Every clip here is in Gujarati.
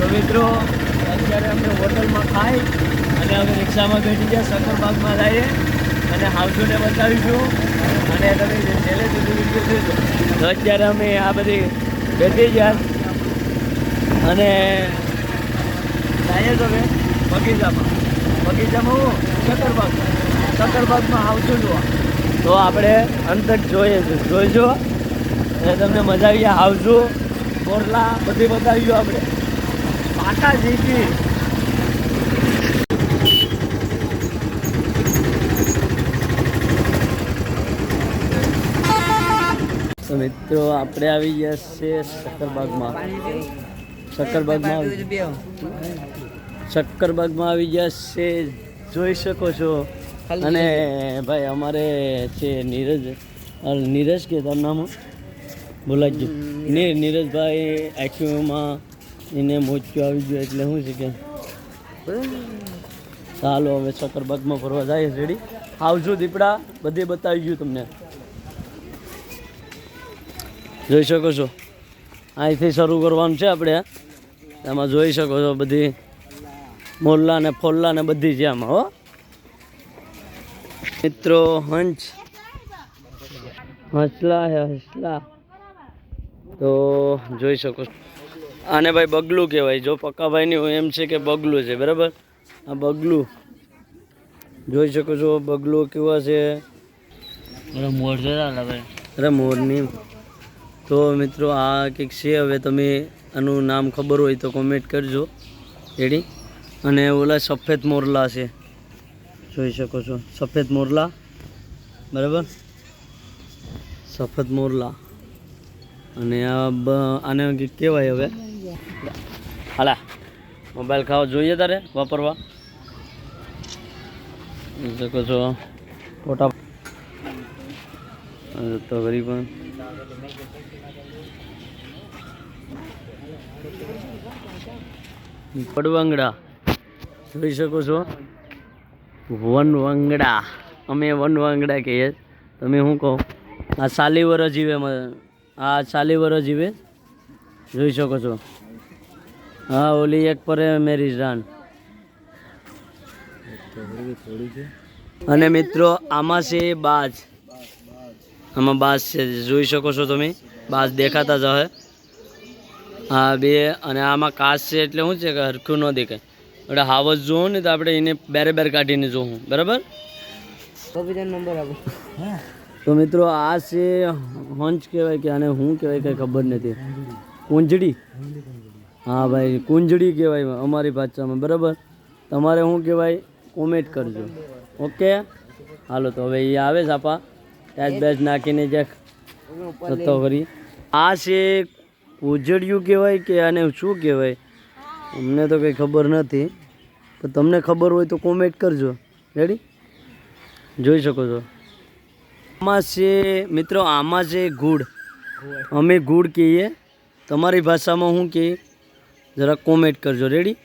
તો મિત્રો અત્યારે અમે હોટલમાં ખાઈ અને અમે રિક્ષામાં બેઠી ગયા શક્કરબાગમાં જઈએ અને હાઉસોને બતાવીશું અને તમે છેલ્લે સુધી વિડીયો જોઈજો. તો અત્યારે અમે આ બધી બેઠી ગયા અને જઈએ તમે બગીચામાં હું શક્કરબાગમાં હાઉસો જોવા. તો આપણે અંતર જોઈજો અને તમને મજા આવી ગયા. હાઉસો મોરલા બધી બતાવી ગયો આપણે પાટા જીકી. તો મિત્રો આપણે આવી ગયા છે શક્કરબાગમાં આવી ગયા છે જોઈ શકો છો. અને ભાઈ અમારે છે નીરજ કે તારું નામ બોલાઈ ગયું નીરજભાઈ આઈક્યુમાં એને મોચ્યું આવી ગયું એટલે શું છે કે ચાલો હવે શક્કરબાગમાં ફરવા જાય. રેડી આવજો દીપડા બધે બતાવી ગયું તમને જોઈ શકો છો. અહીંથી શરૂ કરવાનું છે આપણે. એમાં જોઈ શકો છો બધી મોરલા ને ફોલ્લા ને બધી છે આમાં. હો મિત્રો હંસલા તો જોઈ શકો છો. આને ભાઈ બગલું કહેવાય. જો પક્કાભાઈની હોય એમ છે કે બગલું છે બરાબર. આ બગલું જોઈ શકો છો. બગલું કેવા છે મોર છે અરે મોરની. તો મિત્રો આ કંઈક છે. હવે તમે આનું નામ ખબર હોય તો કોમેન્ટ કરજો. રેડી. અને ઓલા સફેદ મોરલા છે જોઈ શકો છો. સફેદ મોરલા બરાબર સફેદ મોરલા. અને આને કંઈક કહેવાય. હવે હાલા મોબાઈલ ખાવા જોઈએ તારે વાપરવા શકો છો. ફોટા તો ઘરી પણ પડવાંગડા જોઈ શકો છો. વનવાંગડા અમે વનવાંગડા કહીએ. તમે શું કહો? આ સાલીવર જીવે. આ સાલીવર જીવે જોઈ શકો છો. હા ઓલી એક પર મેરી જાન. અને મિત્રો આમાં છે બાજ. આમાં બાજ છે જોઈ શકો છો તમે. બાજ દેખાતા જ હશે. હા બે. અને આમાં કાચ છે એટલે શું છે કે હરખું ન દેખાય. એટલે હાવસ જોવું ને તો આપણે એને બેરે કાઢીને જોવું બરાબર. નંબર આપો. તો મિત્રો આ છે હંચ કહેવાય કે આને શું કહેવાય કંઈ ખબર નથી. કુંજડી. હા ભાઈ કુંજડી કહેવાય અમારી ભાષામાં બરાબર. તમારે શું કહેવાય કોમેન્ટ કરજો. ઓકે હાલો તો હવે એ આવે છે આપા ત્યાં બેચ નાખીને જ્યાં થતો કરી. આ છે ઉજળિયું કહેવાય કે આને શું કહેવાય અમને તો કંઈ ખબર નથી. તો તમને ખબર હોય તો કોમેન્ટ કરજો. રેડી જોઈ શકો છો. આમાં છે મિત્રો આમાં છે ગુડ. અમે ગુડ કહીએ. તમારી ભાષામાં શું કહીએ જરા કોમેન્ટ કરજો. રેડી.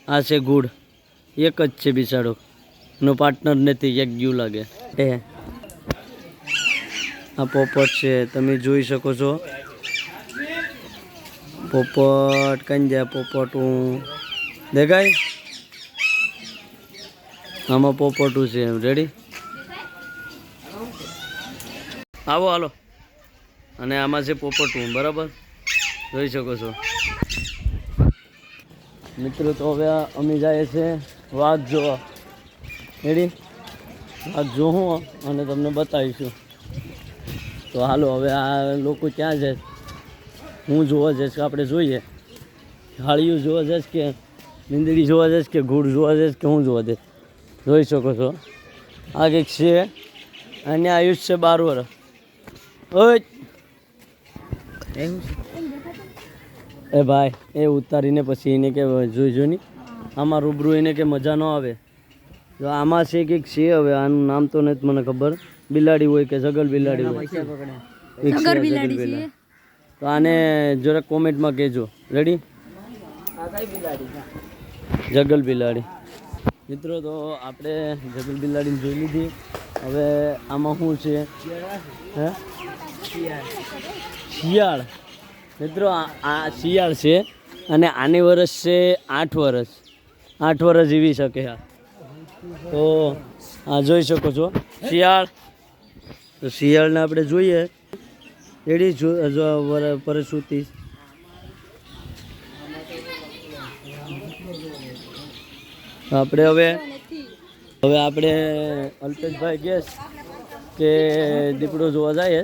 આ છે ગુડ. એક જ છે બિચારો એનો પાર્ટનર નથી. એક જીવ લાગે. આ પોપટ છે તમે જોઈ શકો છો. પોપટ કઈ જાય પોપટ હું દેખાય. આમાં પોપટું છે. રેડી આવો હાલો. અને આમાં છે પોપટું બરાબર જોઈ શકો છો. મિત્રો તો હવે અમે જાય છે વાઘ જોવા. રેડી વાઘ જોવું અને તમને બતાવીશું. તો હાલો હવે આ લોકો ક્યાં જાય હું જોવા જઈશ આપણે જોઈએ. હાળિયું જોવા જઈશ કે મીંદડી જોવા જઈશ કે ઘૂડ જોવા જઈશ કે હું જોવા જઈશ. જોઈ શકો છો. આ કંઈક છે. અને આયુષ્ય 12 વર્ષ. ઓય એ ભાઈ એ ઉતારીને પછી એને કે જોઈજો નહીં. આમાં રૂબરૂ એને કે મજા ન આવે. જો આમાં છે કંઈક છે. હવે આનું નામ તો નથી મને ખબર. બિલાડી હોય કે જગલ બિલાડી હોય. તો આને જરાક કોમેન્ટમાં કહેજો. રેડી જગલ બિલાડી. મિત્રો તો આપણે જગલ બિલાડીને જોઈ લીધી. હવે આમાં શું છે હે શિયાળ. મિત્રો આ શિયાળ છે અને આની વર્ષ છે 8 વર્ષ. 8 વર્ષ જીવી શકે. આ તો આ જોઈ શકો છો શિયાળ. તો શિયાળને આપણે જોઈએ એડી પરસુતી. આપણે હવે આપણે અલ્પેશભાઈ ગેસ કે દીપડો જોવા જાય.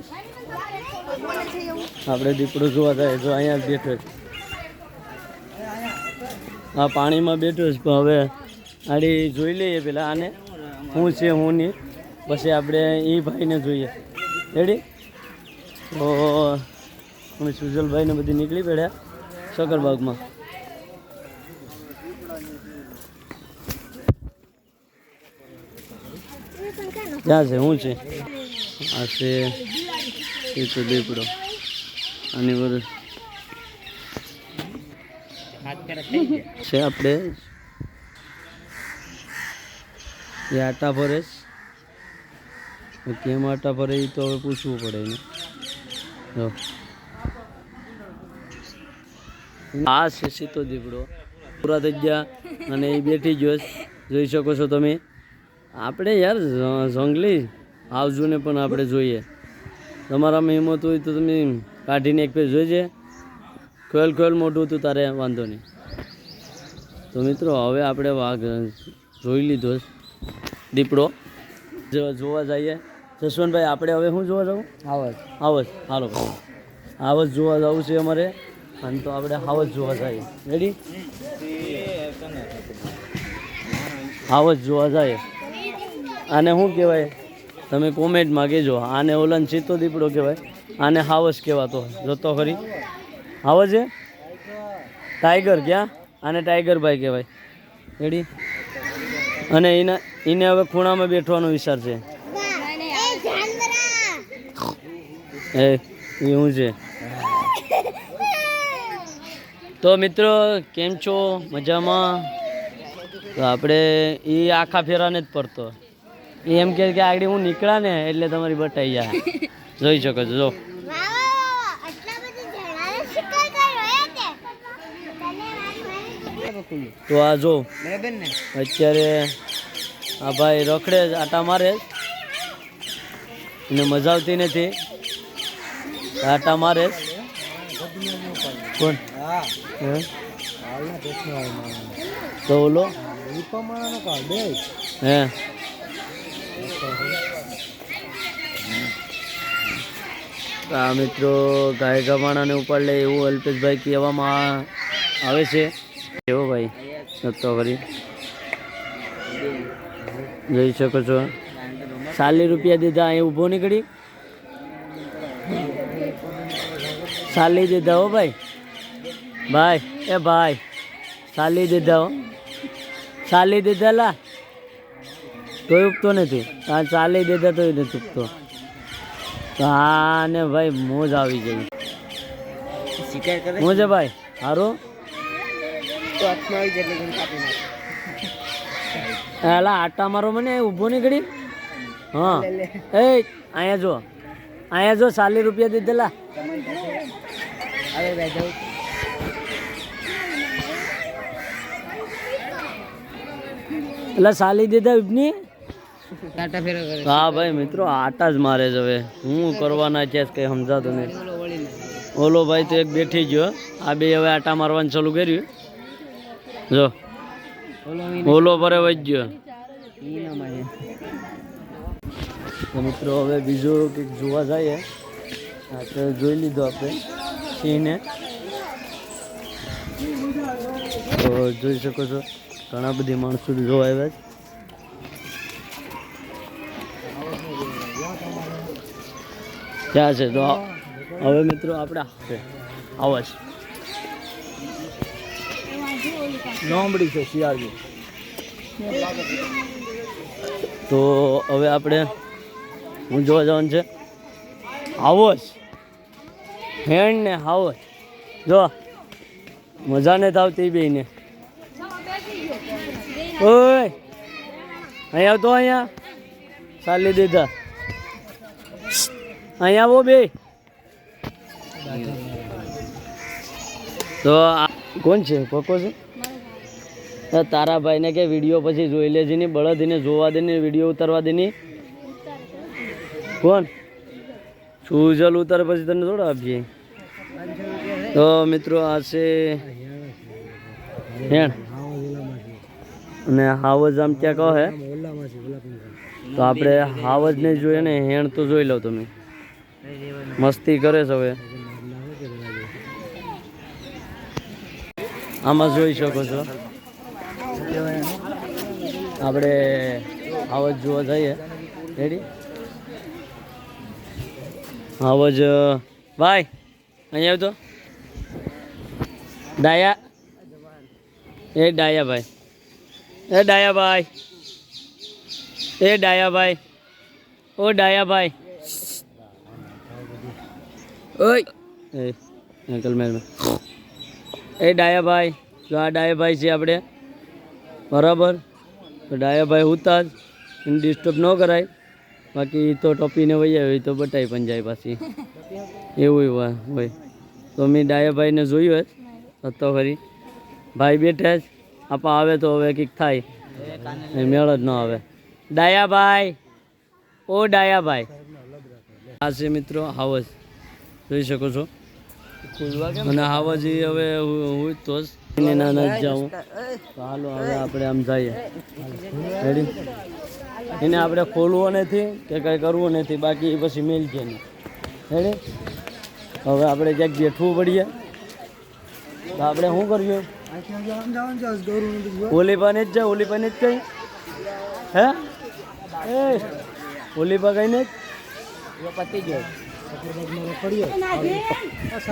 આપણે દીપડો જોવા જાય. જો અહીંયા બેઠો છે, આ પાણીમાં બેઠો છે. પણ હવે આડી જોઈ લઈએ પેલા આને શું છે હું નહીં, પછી આપણે એ ભાઈને જોઈએ. રેડી? તો અમે સુજલભાઈને બધી નીકળી પડ્યા સકરબાગમાં. ક્યાં છે શું છે? આ છે એ તો દીપડો. આની વર્ષ છે આપણે એ આટા ફરે. કેમ આટા ફરે એ તો હવે પૂછવું પડે એને. આ છે સીતો દીપડો. પૂરા થઈ ગયા અને એ બેઠી ગયો. જોઈ શકો છો તમે. આપણે યાર જંગલી આવજુને પણ આપણે જોઈએ. તમારામાં હિંમત હોય તો તમે કાઢીને એક પેજ જોઈજે. ખોલ મોટું હતું તારે વાંધો નહીં. તો મિત્રો હવે આપણે વાઘ જોઈ લીધો દીપડો. જોવા જઈએ જસવંતભાઈ. આપણે હવે શું જોવા જવું? હાવજ. હાલો હાવજ જોવા જવું છે અમારે. અને તો આપણે હાવજ જોવા જઈએ. રેડી? હાવજ જોવા જઈએ. આને શું કહેવાય તમે કોમેન્ટમાં કહેજો. આને ઓલાને ચિત્તો દીપડો કહેવાય, આને હાવજ કહેવાતો. જોતો ખરી હાવજ છે. ટાઈગર ક્યાં? આને ટાઈગરભાઈ કહેવાય. રેડી? અને એને હવે ખૂણામાં બેઠવાનો વિચાર છે. એ શું છે? તો મિત્રો કેમ છો? મજામાં? તો આપણે એ આખા ફેરાને જ પડતો. એ એમ કે આગળ હું નીકળ્યા ને એટલે તમારી બટાઈ જાય. જોઈ શકો છો. જો તો આ જો અત્યારે આ ભાઈ રખડે આટા મારે. એને મજા આવતી નથી. આટા મારે. કોણ? તો ઓલો હે આ મિત્રો ગાય ગમાણાને ઉપાડ લે એવું અલ્પેશભાઈ કહેવામાં આવે છે. એવો ભાઈ નતો કરી જોઈ શકો છો. 40 રૂપિયા દીધા. અહીં ઊભો નીકળી 40 દીધા. હો ભાઈ એ ભાઈ 40 દીધા. હો 40 દીધા. લા તોય ઉગતો નથી. આ 40 દીધા તોય નથી ઉગતો. તો હા ને ભાઈ મોજ આવી ગઈ. મોજે ભાઈ સારું. એલા આટા મારો મને ઊભો નીકળી. હા એ અહીંયા જો 40 રૂપિયા દીધેલા. એટલે 40 દીધા ઇબની. હા ભાઈ મિત્રો આટા જ મારે જ. હવે હું કરવાના છે કઈ સમજાતું નહીં. ઓલો ભાઈ તો એક બેઠી ગયો. આ બે હવે આટા મારવાનું ચાલુ કર્યું. જો ઓલો પરે વહી ગયો. મિત્રો હવે બીજું કંઈક જોવા જઈએ. આપણે જોઈ લીધો આપણે સિંહને. તો જોઈ શકો છો ઘણા બધી માણસો જોવા આવ્યા છે. ક્યાં છે? તો હવે મિત્રો આપણે આવાજ લાંબડી છે શિયાળની. તો હવે આપણે હું જોવા જવાનું છે હાવજ. હેણ ને હાવજ. જો મજા નથી આવતી બે ને. ઓય અહીંયા આવતો. અહીંયા 40 દીધા. અહીંયા આવો બે. તો કોણ છે પકો છે? તારા ભાઈને કે વિડીયો પછી જોઈ લેજે ની બળદને જોવા દે ને વિડીયો ઉતારવા દે ની. કોણ સુજલ ઉતારે પછી તને થોડા આપીએ. તો મિત્રો આ છે હેણ અને હાવજ આમ ક્યાં કહે તો આપણે હાવજ ને જોઈએ ને હેણ તો જોઈ લો તમે મસ્તી કરે છે. હવે આમાં જોઈ શકો છો આપણે હાવજ જોવા જઈએ. રેડી હાવજ ભાઈ અહીંયા આવતો ડાયા એ ડાયાભાઈ એ ડાયાભાઈ એ ડાયાભાઈ ઓ ડાયાભાઈ ઓય એ અંકલ મેમ એ ડાયાભાઈ જો આ ડાયાભાઈ છે આપણે બરાબર. તો ડાયાભાઈ ઉતાર એને ડિસ્ટર્બ ન કરાય બાકી તો ટોપીને વહી આવે તો બટાઈ પણ જાય પાછી એવું હોય. તો મેં ડાયાભાઈને જોયું જ તો ખરી ભાઈ બેઠા જ આપા આવે તો હવે કંઈક થાય મેળ જ ન આવે. ડાયાભાઈ ઓ ડાયાભાઈ આ છે મિત્રો હાવજ જોઈ શકો છો. અને હાવજ હવે હું તો જ ના જાઉં તો હાલો હવે આપણે આમ જઈએ. રેડી એને આપણે ખોલવો નથી કે કંઈ કરવું નથી બાકી પછી મેલ છે નહીં. રેડી હવે આપણે ક્યાંક બેઠવું પડીએ તો આપણે શું કરીએ ઓલી પાને જ જાય ઓલી પાને જ કઈ હે એ ઓલી પા કઈ ને પતી ગયો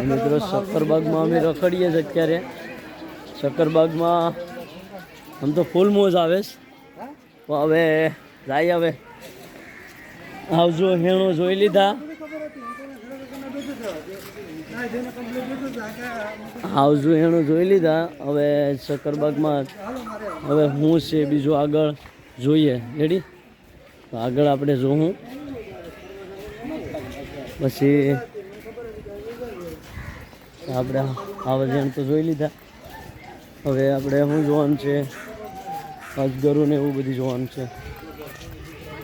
મિત્રો શક્કરબાગમાં અમે રખડીએ છીએ અત્યારે. શક્કરબાગમાં આમ તો ફૂલ મોજ આવે તો હવે જાય. હવે આવજો હેણો જોઈ લીધા આવજો હેણો જોઈ લીધા. હવે શક્કરબાગમાં હવે હું છે બીજું આગળ જોઈએ. રેડી તો આગળ આપણે જોઉં પછી આપણે આવજણ તો જોઈ લીધા. હવે આપણે શું જોવાનું છે અજગરું ને એવું બધું જોવાનું છે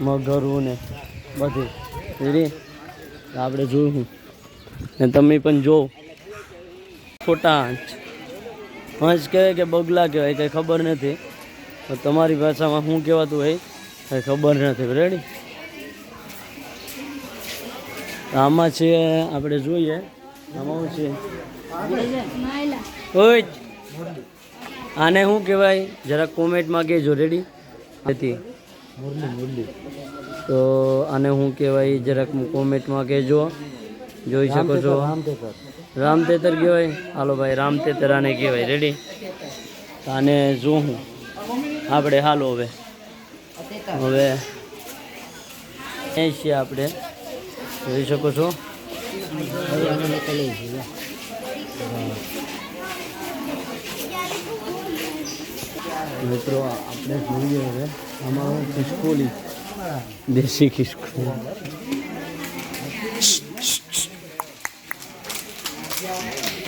મગરું ને બધું. રેડી આપણે જોયું ને તમે પણ જો. ખોટા હંસ કહેવાય કે બગલા કહેવાય કંઈ ખબર નથી તો તમારી ભાષામાં શું કહેવાતું હોય કંઈ ખબર નથી. રેડી આમાં છે આપણે જોઈએ આમાં શું છે ઓય આને શું કહેવાય જરા કોમેન્ટમાં કહેજો. રેડી હતી તો આને શું કહેવાય જરાક કોમેન્ટમાં કહેજો. જોઈ શકો છો રામતેતર કહેવાય. હાલો ભાઈ રામતેતર આને કહેવાય. રેડી આને જોઉં આપણે. હાલો હવે હવે છીએ આપણે જોઈ શકો છો. મિત્રો આપણે જોઈએ હવે આમાં ખિસકોલી દેશી ખિસકોલી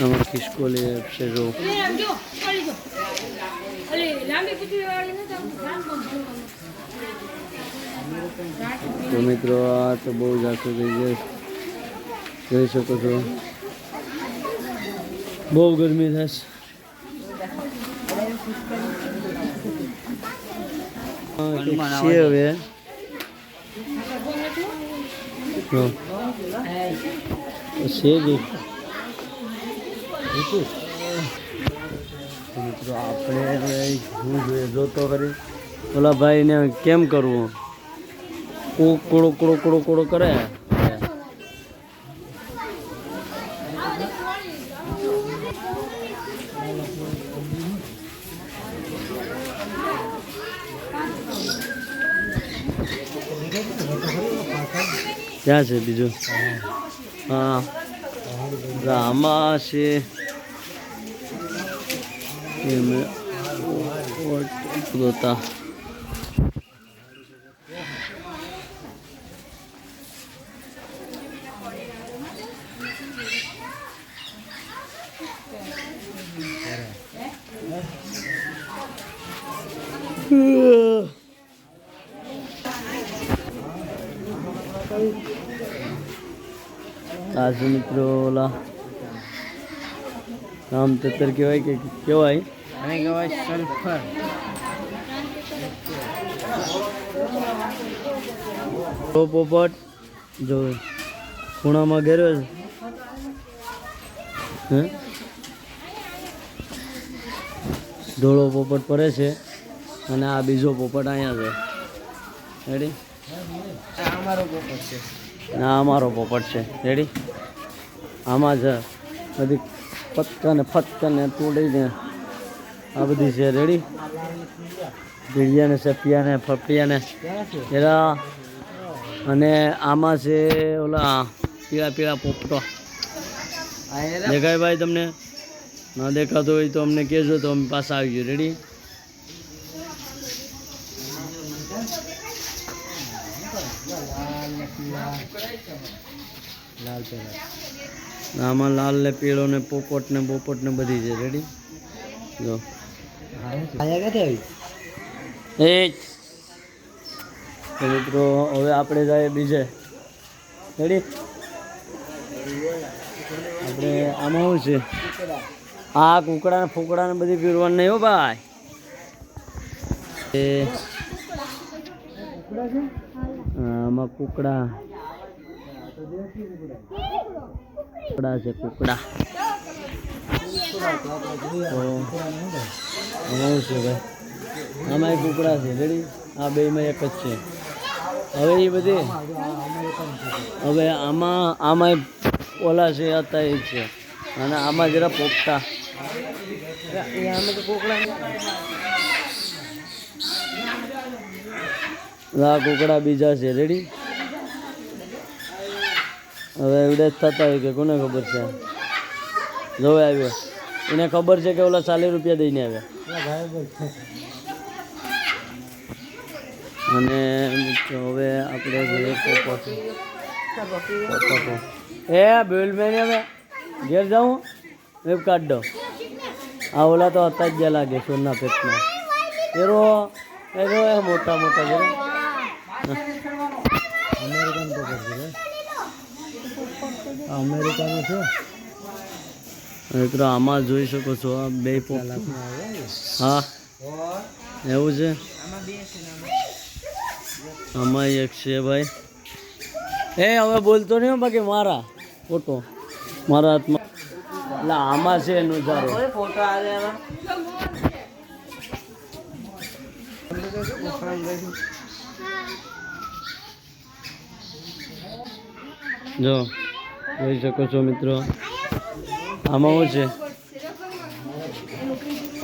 આમાં ખિસકોલી છે જો. તો મિત્રો આ તો બહુ જાતું થઈ જાય જોઈ શકો છો. બહુ ગરમી થશે. છે હવે મિત્રો આપણે શું જોઈએ જોતો કરી ઓલા ભાઈને કેમ કરવું કોળો કોળો કોળો કોળો કરે. ક્યાં છે બીજું? હા આમાં છે જોતા आज મિત્રો ઓલા નામ તેતર કહેવાય કે કહેવાય અને કહેવાય સલ્ફર. તો પોપટ જો ખૂણામાં ઘેર્યો છે. હે ધોળો પોપટ પડે છે અને આ બીજો પોપટ અહીંયા છે. રેડી? આ અમારો પોપટ છે. ના અમારો પોપટ છે. રેડી? આમાં છે બધી પત્કા ને ફટકા ને તોડીને આ બધી છે. રેડી? ભીડિયા ને સપિયા ને ફફિયા ને એરા. અને આમાં છે ઓલા પીળા પીળા પોપટો. દેખાય ભાઈ તમને? ના દેખાતો હોય તો અમને કહેજો તો અમે પાછા આવી ગયો. રેડી? આમાં લાલ ને પીળો ને પોપટ ને બોપટ ને બધી છે. રેડી? જો એ મિત્રો હવે આપણે જાય બીજે. રેડી? આપણે આમાં શું છે? આ કુકડા ને ફૂકડા ને બધી પીરવાનું નહીં હો ભાઈ. આમાં કુકડા છે. કુકડા આમાં શું છે ભાઈ? આમાં કુકડા છે. રેડી? આ બેમાં એક જ છે. હવે એ બધી હવે આમાં ઓલા છે હતા એ છે અને આમાં જરા પોપટા. આ કુકડા બીજા છે. રેડી? હવે એવડે જ થતા હોય કે કોને ખબર છે? જોવે આવ્યો એને ખબર છે કે ઓલા 40 રૂપિયા દઈને આવ્યા. અને હવે આપણે જોઈએ પોપટ. એ બેલ મેં હવે ઘેર જાઉં વેબ કાઢ દો. આ ઓલા તો હતા જ જ્યાં લાગે સોના પેટમાં. એરો એરો એ મોટા મોટા છે. અમેરિકન પોપટ છે. અમેરિકાનો છે મિત્રો. આમાં જોઈ શકો છો આ બે પોપટ. હા એવું છે. આમાં એક છે ભાઈ. એ હવે બોલતો નહીં બાકી મારા ફોટો મારા હાથમાં. એટલે આમાં છે નજારો. ફોટો આવે જો જોઈ શકો છો મિત્રો. આમાં શું છે?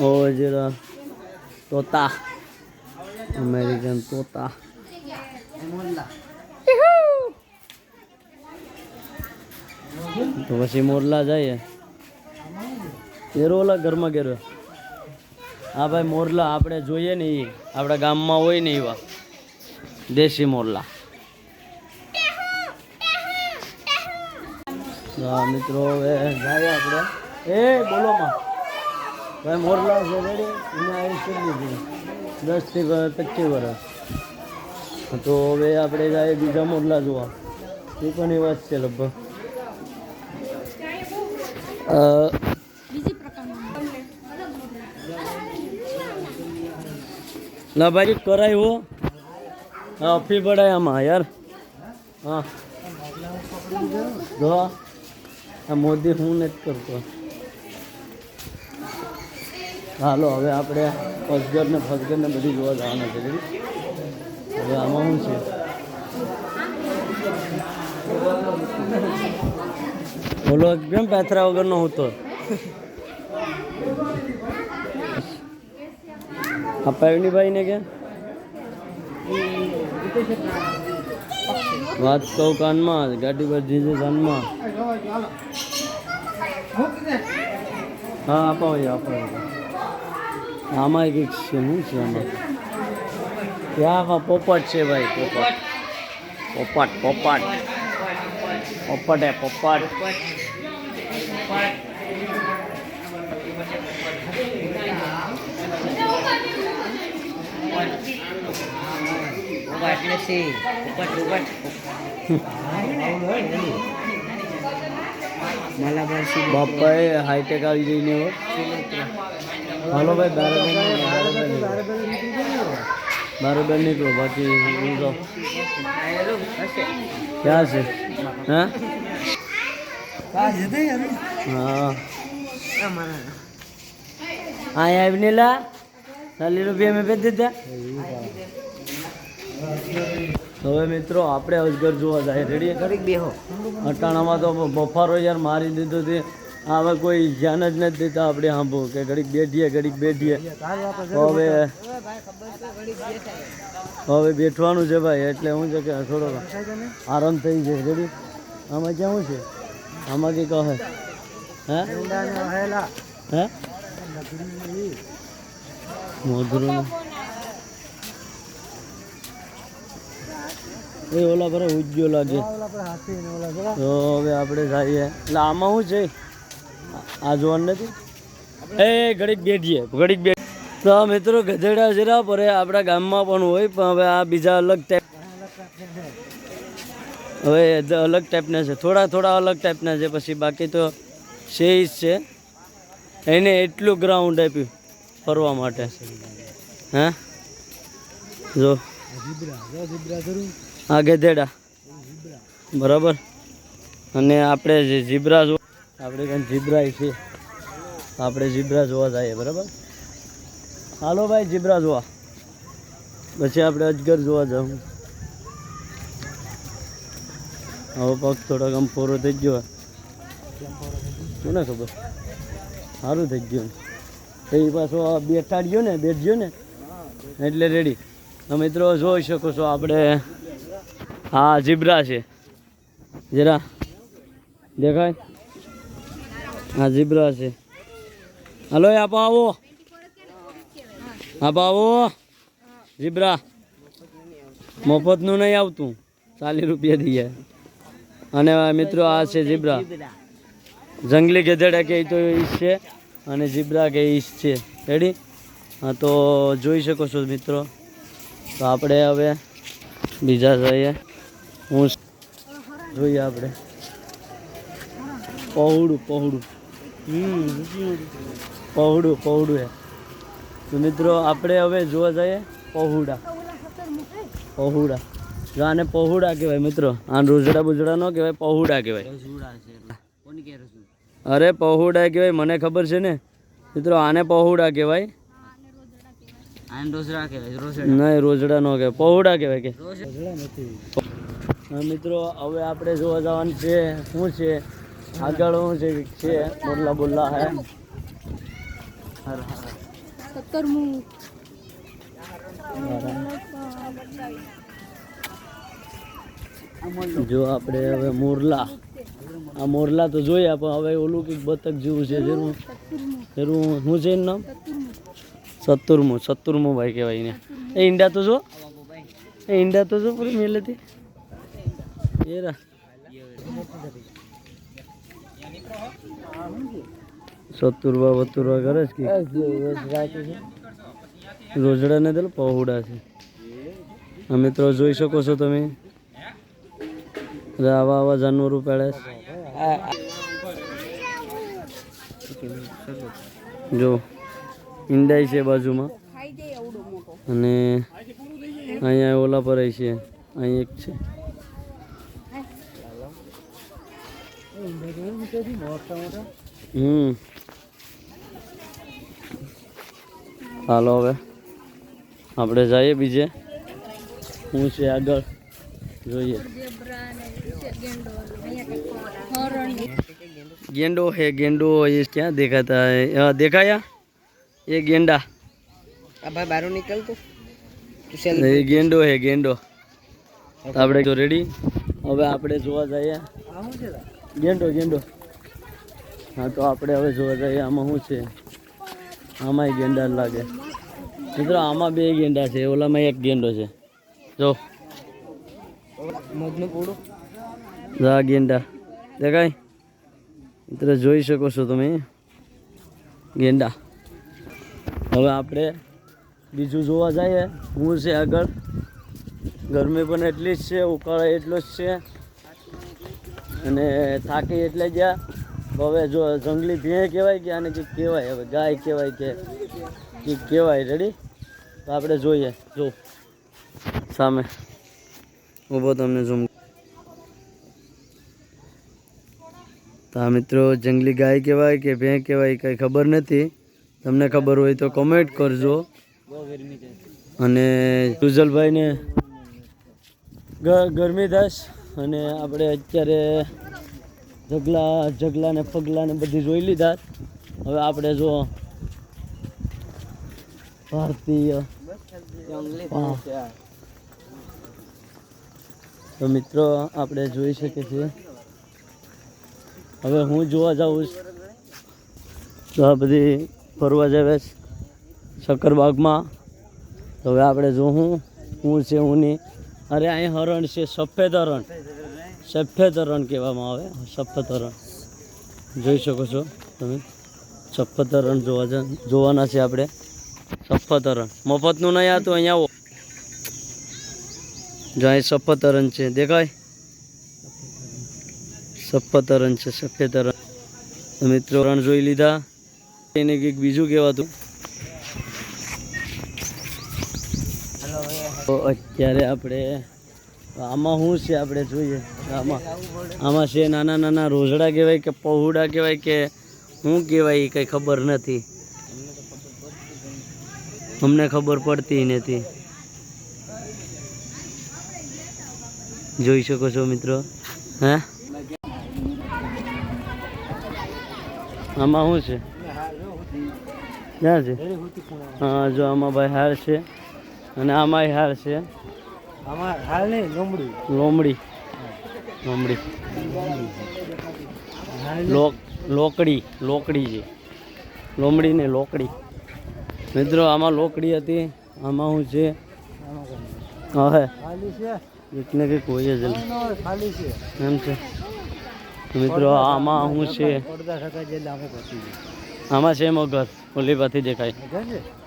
ઓ જરા તોતા. અમેરિકન તોતા. તો પછી મોરલા જાય. એરો ઓલા ઘરમાં ઘેરો. હા ભાઈ મોરલા આપણે જોઈએ ને એ આપણા ગામમાં હોય ને એવા દેશી મોરલા. હા મિત્રો હવે જાય આપણે. એ બોલો માં ભાઈ મોરલા છે. રેડી? એને આયુષ કરી દીધી 10 થી 25 વર્ષ. તો હવે આપણે જાય બીજા મોરલા જોવા. એ પણ એ વાત છે લગભગ. ના ભાઈ કરાય હો. હા ફી પડાય આમાં યાર. હા જો આ મોદી હું નથી કરતો. હાલો હવે આપણે અજગર ને ફસગર ને બધી જોવા જવાના છે. હવે આમાં શું છે? બોલો કેમ પેથરા વગરનો હતો? આ પૈવનીભાઈ ને કે વાત કહું કાનમાં ગાડી પર જીજે કાનમાં. હા આપો આમાં કંઈક છે. શું છે આમાં? ત્યાં પોપટ છે ભાઈ. પોપટ પોપટ પોપટ પોપટ હે પોપટ. નથી ઉપટ ઉપટ મલાબાર સી બાપાએ હાઈટેક આવી જઈને હો હાલો ભાઈ બરાબર નીકળો બાકી હું તો ક્યાં છે હા હા અહીંયા આવીને લા 40 રૂપિયા મેં ભેજ દીધા હવે મિત્રો આપણે અજગર જોવા જાય રેડી ઘડીક બેહો અટાણામાં તો બફારો યાર મારી દીધો તે હવે કોઈ ધ્યાન જ નથી દેતા આપણે સાંભળો કે ઘડીક બેઠીએ તો હવે બેઠવાનું છે ભાઈ એટલે શું છે કે થોડો આરામ થઈ જાય રેડી આમાં ક્યાં શું છે આમાં કંઈક કહે હે મોધરું એ ઓલા પર ઉજ્જો લાગે તો હવે આપણે જઈએ એટલે આમાં શું છે આ જોવાનું નથી એ ઘડીક બેઠ તો મિત્રો ગધેડા જરા પરે આપણા ગામમાં પણ હોય પણ હવે આ બીજા અલગ ટાઈપ હવે અલગ ટાઈપના છે થોડા અલગ ટાઈપના છે પછી બાકી તો સેજ છે એને એટલું ગ્રાઉન્ડ આપ્યું ફરવા માટે હે જો આ ગધેડા બરાબર અને આપણે જે ઝીબ્રા જો આપણે કંઈ ઝીબ્રા છે આપણે ઝીબ્રા જોવા જઈએ બરાબર હાલો ભાઈ ઝીબ્રા જોવા પછી આપણે અજગર જોવા જાઉં હવે પગ થોડોક આમ ફોરો થઈ ગયો શું ને ખબર સારું થઈ ગયું એ પાછો બેઠાડ્યો ને એટલે રેડી મિત્રો જોઈ શકો છો આપણે હા ઝીબ્રા છે જરા દેખાય હા ઝીબ્રા છે હલો આપ આવો ઝીબ્રા મફતનું નહીં આવતું 40 રૂપિયા દઈએ અને મિત્રો આ છે ઝીબ્રા જંગલી ગધેડા કે તો ઈશ છે અને ઝીબ્રા કે ઈશ છે રેડી હા તો જોઈ શકો છો મિત્રો તો આપણે હવે બીજા જઈએ હું જોઈએ આપણે પહોળું હે તો મિત્રો આપણે હવે જોવા જઈએ પહોળા જો આને પહોળા કહેવાય મિત્રો આને રોજડા બુજડા ન કહેવાય પહોળા કહેવાય અરે પહોળા કહેવાય મને ખબર છે ને મિત્રો આને પહોળા કહેવાય નહીં રોજડા ન કહેવાય પહોળા કહેવાય કે હા મિત્રો હવે આપણે જોવા જવાનું છે શું છે આગળ શું છે બોલા હે જો આપણે હવે મોરલા આ મોરલા તો જોયા પણ હવે ઓલું કંઈક બતક જેવું છે જરૂર શું છે એનું નામ સત્તુરમું ભાઈ કહેવાય ને એ ઈંડા તો જો પૂરી મેલેથી એ રા સત્તુરવા કરે છે રોજડા ને તો પહોળા છે આ મિત્રો જોઈ શકો છો તમે આવા જાનવરો પાડે જો ઈંડાઈ છે બાજુમાં અને અહીંયા ઓલા પર છે અહીં એક છે હાલો હવે આપણે જઈએ બીજે શું છે આગળ જોઈએ गेंडो ये क्या देखाता है देखाया ये गेंडा अब भाई बाहर निकल तो ये गेंडो है गेंडो આપણે તો રેડી હવે આપણે જોવા જઈએ ગેંડો હા તો આપણે હવે જોવા જઈએ આમાં શું છે આમાં ગેંડા લાગે મિત્રો આમાં 2 ગેંડા છે ઓલામાં 1 ગેંડો છે જો મોજનું પૂડું જા ગેંડા દેખાય મિત્રો જોઈ શકો છો તમે ગેંડા હવે આપણે બીજું જોવા જઈએ શું છે આગળ ગરમી પણ એટલી જ છે, ઉકાળો એટલો જ છે અને થાકી એટલે ગયા. હવે જો જંગલી ભેં કહેવાય કે આને કંઈક કહેવાય, હવે ગાય કહેવાય કે કંઈક કહેવાય. રેડી? તો આપણે જોઈએ. જો સામે ઊભો તમને ઝૂમ. તો આ મિત્રો જંગલી ગાય કહેવાય કે ભેં કહેવાય કંઈ ખબર નથી. તમને ખબર હોય તો કમેન્ટ કરજો. અને સુજલભાઈને ગરમી થશે અને આપણે અત્યારે જગલા ને પગલા ને બધી જોઈ લીધા. હવે આપણે જો ભારતીય તો મિત્રો આપણે જોઈ શકીએ છીએ. હવે હું જોવા જાઉં તો આ બધી ફરવા જાય શક્કરબાગમાં. તો હવે આપણે જોવું હું છે હું નહીં. અરે અહીં હરણ છે, સફેદ હરણ. સફેદ હરણ કહેવામાં આવે, સફેદ હરણ જોઈ શકો છો તમે. સફેદ હરણ જોવાના છે આપણે. સફેદ હરણ મફતનું નહીં આવતું, અહીંયા આવો. જો અહીં સફેદ હરણ છે, દેખાય? સફેદ હરણ છે, સફેદ હરણ. મિત્રો હરણ જોઈ લીધા. એને કંઈક બીજું કહેવાતું. તો અત્યારે આપણે આમાં શું છે આપણે જોઈએ. આમાં છે નાના નાના રોઝડા કહેવાય કે પહોળા કહેવાય કે શું કહેવાય એ કંઈ ખબર નથી. અમને ખબર પડતી નથી. જોઈ શકો છો મિત્રો. હે આમાં શું છે? ક્યાં છે? હા જો આમાં ભાઈ હાર છે અને આમાં હાર છે. લોમડી લોકડી છે. લોમડી ને લોકડી. મિત્રો આમાં લોકડી હતી. આમાં શું છે? હા એકને કંઈક હોય જ એમ છે. મિત્રો આમાં શું છે? આમાં છે મગર. ઓલી પાથી દેખાય.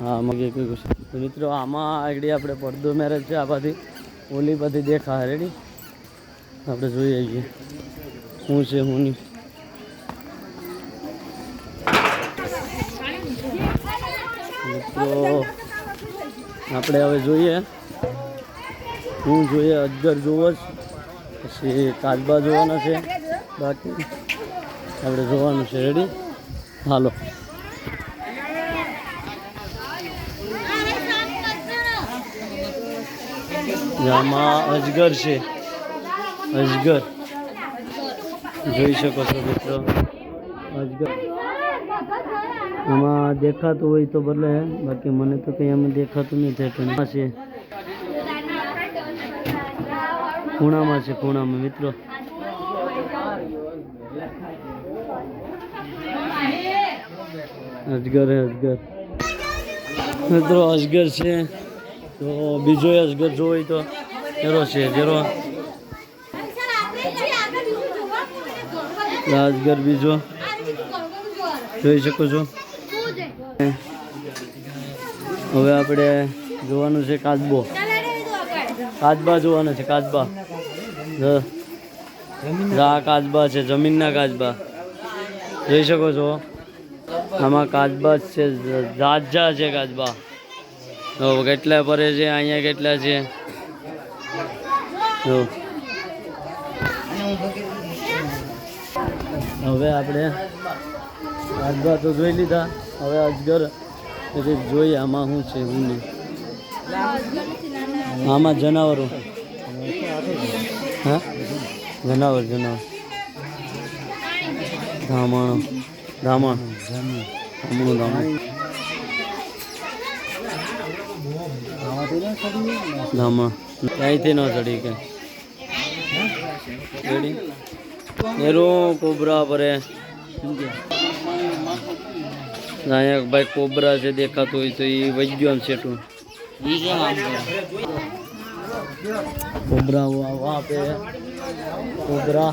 હા મગર કોઈ છે. તો મિત્રો આમાં આગળ આપણે પડદો મેરેજ છે. આ પાથી ઓલી પાથી દેખાય. રેડી? આપણે જોઈ આવીએ શું છે શું નહીં. મિત્રો આપણે હવે જોઈએ શું જોઈએ. અજગર જોવો જ, પછી કાચબા જોવાના છે. બાકી આપણે જોવાનું છે. રેડી? હાલો. આમાં અજગર છે. અજગર જોઈ શકો છો મિત્રો. અજગર આમાં દેખાતું હોય તો ભલે, બાકી મને તો કંઈ આમાં દેખાતું નથી. પણ છે ખૂણામાં છે, ખૂણામાં મિત્રો. અજગર હે અજગર મિત્રો. અજગર છે. તો બીજો અજગર જોઈ તો એરો છે. જેરો અજગર બીજો જોઈ શકો છો. હવે આપણે જોવાનું છે કાચબો. કાચબા જોવાના છે. કાચબા આ કાચબા છે, જમીનના કાચબા જોઈ શકો છો. આમાં કાચબા છે, જાજા છે કાચબા. કેટલા પરે છે, અહીંયા કેટલા છે. હવે આપણે કાચબા તો જોઈ લીધા. હવે અજગર જોઈએ આમાં શું છે શું નહીં. આમાં જનાવરો. હા જનાવર ધામણ ક્યાંયથી ન ચડી કે એરું કોબરા પરે. અહીંયા ભાઈ કોબરા છે દેખાતું હોય તો એ વૈજ્ઞાન આમ છેટું. કોબરા વहाँ पे कोबरा.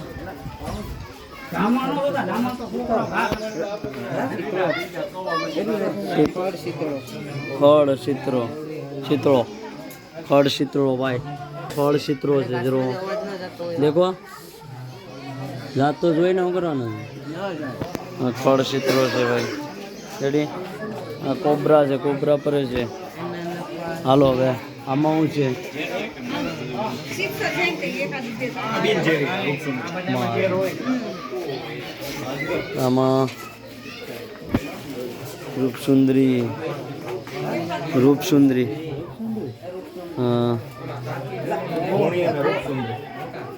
ખડ ચિત્રો ભાઈ થડ ચિત્રો છે જરો દેખો જાતો જોઈને શું કરવાનું આ થડ ચિત્રો છે ભાઈ રેડી આ કોબરા છે કોબરા પર છે હાલો હવે આમાં શું છે આમાં રૂપસુંદરી રૂપસુંદરી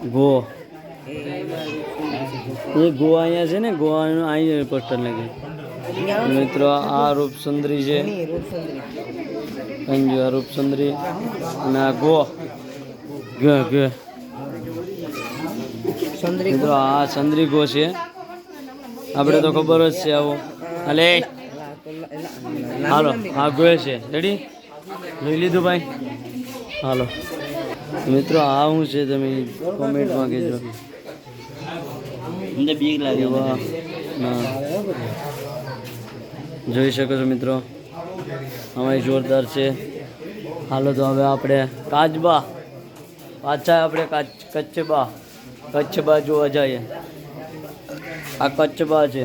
ગો એ ગો અહીંયા છે ને ગોવાનું અહીં પોસ્ટર લાગે મિત્રો આ રૂપસુંદરી છે સમજો આ રૂપસુંદરી અને આ ગો ગ ગ મિત્રો આ ચંદ્રી ગો છે આપણે તો ખબર જ છે આવો અલે હાલો આ ગો છે રેડી લઈ લીધું ભાઈ હાલો મિત્રો આ શું છે તમે કોમેન્ટમાં કહેજો મને બીક લાગે વાહ ના જોઈ શકો છો મિત્રો અમારી જોરદાર છે હાલો તો હવે આપણે કાચબા પાછા આપણે કચ્છબા જોવા જઈએ આ કચ્છબા છે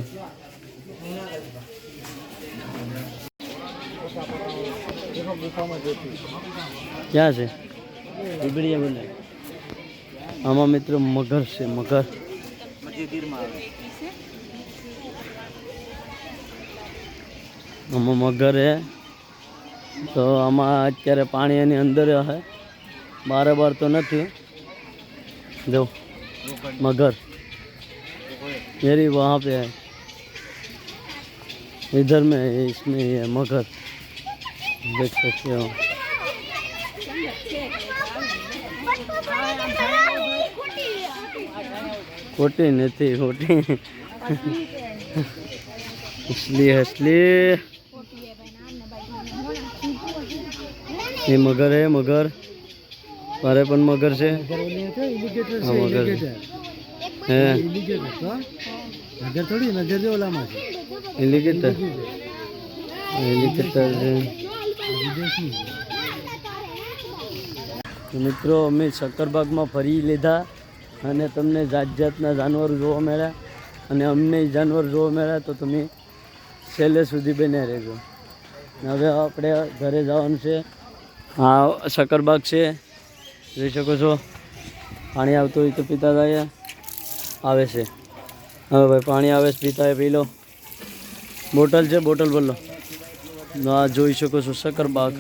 ક્યાં છે આમાં મિત્રો મગર છે મગર આમાં મગર હે તો આમાં અત્યારે પાણી એની અંદર હે બાર તો નથી જો मगर मेरी वहाँ पे है इधर में है इसमें ये मगर देख सकते हो खोटी नहीं खोटी इसलिए ये मगर है मगर मारे पण मगर से हाँ मगर है नगर थोड़ी नगर जो ओला में एलिगेटर एलिगेटर છે મિત્રો અમે શક્કરબાગમાં ફરી લીધા અને તમને જાત જાતના જાનવર જોવા મળ્યા અને અમને જાનવર જોવા મળ્યા તો તમે છેલ્લે સુધી બને રહેજો હવે આપણે ઘરે જવાનું છે આ શક્કરબાગ છે જોઈ શકો છો પાણી આવતું હોય તો પીતા જાય આવે છે હવે ભાઈ પાણી આવે છે પીતા પી લો બોટલ છે બોટલ બોલો આ જોઈ શકો છો શક્કરબાગ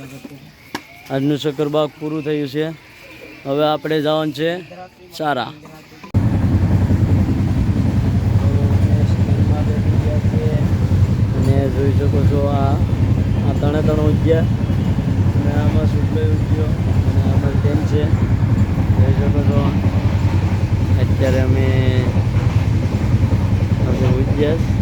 આજનું શક્કરબાગ પૂરું થયું છે હવે આપણે જવાનું છે સારા અને જોઈ શકો છો આ ત્રણે ઉગ્યા અને આમાં શુક્લ ઉગ્યો અને આમાં તેમ છે જોઈ શકો છો અત્યારે અમે ઉગ્યા